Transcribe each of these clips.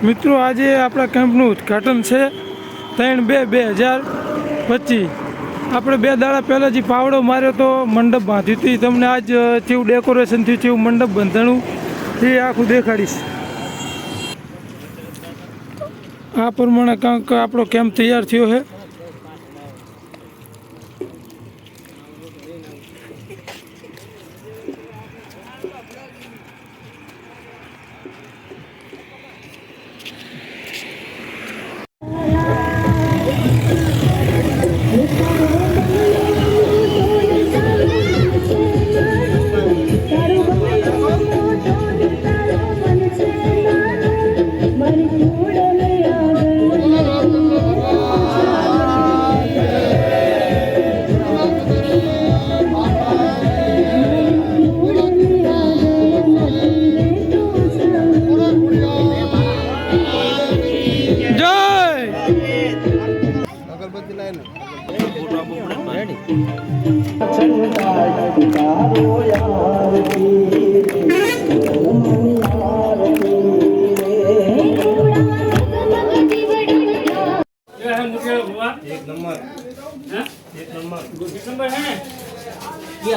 મિત્રો આજે આપણા કેમ્પનું ઉદ્ઘાટન છે 3/2/2025। આપણે 2 દાડા પહેલાં જે પાવડો માર્યો તો મંડપ બાંધ્યું હતી, તમને આજ કેવું ડેકોરેશન થયું, કેવું મંડપ બંધાણું એ આખું દેખાડીશ। આ પ્રમાણે કંઈક આપણો કેમ્પ તૈયાર થયો છે।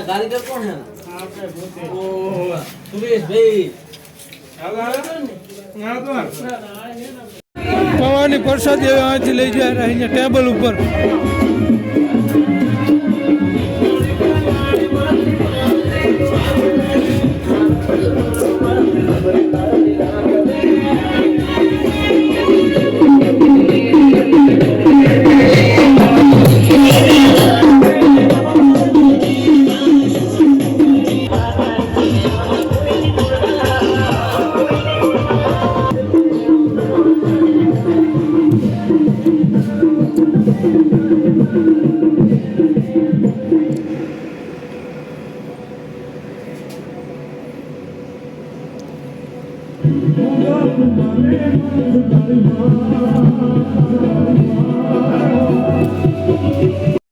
कारीगर कौन है? सुरेश भाई પવાની પ્રસાદી હવે અહીંથી લઈ જાય અહીંયા ટેબલ ઉપર।